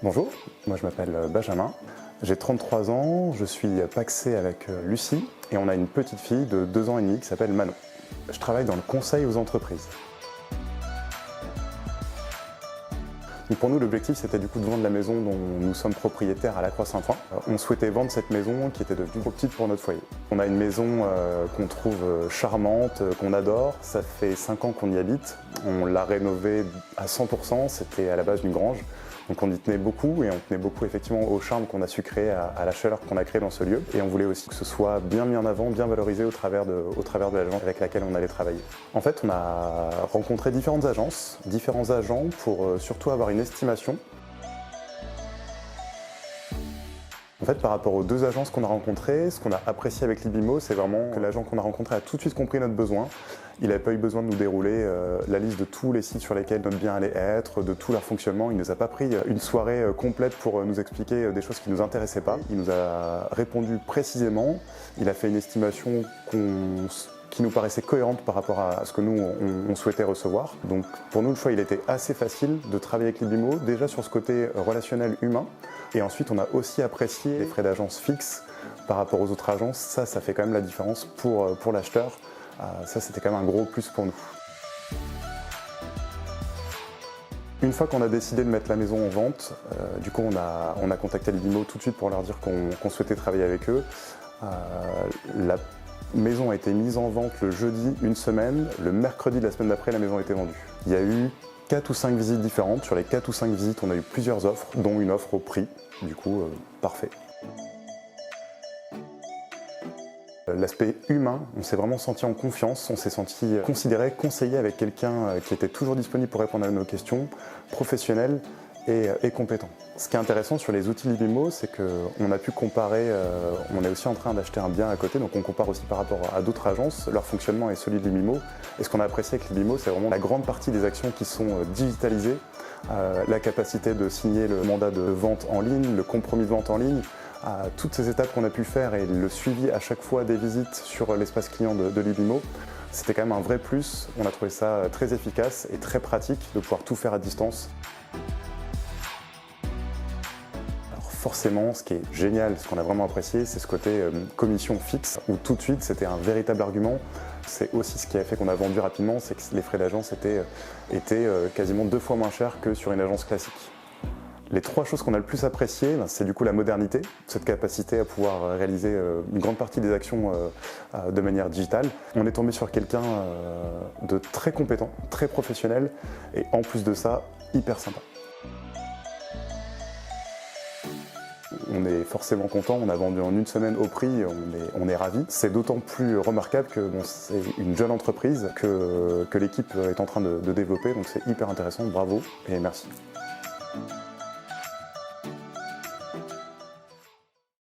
Bonjour, moi je m'appelle Benjamin, j'ai 33 ans, je suis pacsé avec Lucie et on a une petite fille de 2 ans et demi qui s'appelle Manon. Je travaille dans le conseil aux entreprises. Donc pour nous, l'objectif c'était du coup de vendre la maison dont nous sommes propriétaires à Lacroix-Saint-Ouen. On souhaitait vendre cette maison qui était devenue trop petite pour notre foyer. On a une maison qu'on trouve charmante, qu'on adore. Ça fait 5 ans qu'on y habite. On l'a rénovée à 100%, c'était à la base d'une grange. Donc on y tenait beaucoup et on tenait beaucoup effectivement au charme qu'on a su créer, à la chaleur qu'on a créée dans ce lieu. Et on voulait aussi que ce soit bien mis en avant, bien valorisé au travers de l'agence avec laquelle on allait travailler. En fait, on a rencontré différents agents pour surtout avoir une estimation. En fait, par rapport aux 2 agences qu'on a rencontrées, ce qu'on a apprécié avec Libimo, c'est vraiment que l'agent qu'on a rencontré a tout de suite compris notre besoin. Il n'avait pas eu besoin de nous dérouler la liste de tous les sites sur lesquels notre bien allait être, de tout leur fonctionnement. Il ne nous a pas pris une soirée complète pour nous expliquer des choses qui ne nous intéressaient pas. Il nous a répondu précisément. Il a fait une estimation qui nous paraissait cohérente par rapport à ce que nous, on souhaitait recevoir. Donc pour nous, le choix, il était assez facile de travailler avec Libimo, déjà sur ce côté relationnel humain. Et ensuite, on a aussi apprécié les frais d'agence fixes par rapport aux autres agences. Ça fait quand même la différence pour l'acheteur. Ça, c'était quand même un gros plus pour nous. Une fois qu'on a décidé de mettre la maison en vente, du coup, on a contacté Libimo tout de suite pour leur dire qu'on souhaitait travailler avec eux. La maison a été mise en vente le jeudi, une semaine. Le mercredi de la semaine d'après, la maison a été vendue. Il y a eu 4 ou 5 visites différentes. Sur les 4 ou 5 visites, on a eu plusieurs offres, dont une offre au prix. Du coup, parfait. L'aspect humain, on s'est vraiment senti en confiance, on s'est senti considéré, conseillé avec quelqu'un qui était toujours disponible pour répondre à nos questions, professionnel et compétent. Ce qui est intéressant sur les outils Libimo, c'est qu'on a pu comparer, on est aussi en train d'acheter un bien à côté, donc on compare aussi par rapport à d'autres agences, leur fonctionnement est celui de Libimo. Et ce qu'on a apprécié avec Libimo, c'est vraiment la grande partie des actions qui sont digitalisées, la capacité de signer le mandat de vente en ligne, le compromis de vente en ligne, toutes ces étapes qu'on a pu faire et le suivi à chaque fois des visites sur l'espace client de Libimo, c'était quand même un vrai plus. On a trouvé ça très efficace et très pratique de pouvoir tout faire à distance. Alors forcément, ce qui est génial, ce qu'on a vraiment apprécié, c'est ce côté commission fixe, où tout de suite c'était un véritable argument. C'est aussi ce qui a fait qu'on a vendu rapidement, c'est que les frais d'agence étaient quasiment 2 fois moins chers que sur une agence classique. Les 3 choses qu'on a le plus appréciées, c'est du coup la modernité, cette capacité à pouvoir réaliser une grande partie des actions de manière digitale. On est tombé sur quelqu'un de très compétent, très professionnel et en plus de ça, hyper sympa. On est forcément content, on a vendu en une semaine au prix, on est ravis. C'est d'autant plus remarquable que c'est une jeune entreprise que l'équipe est en train de développer, donc c'est hyper intéressant, bravo et merci.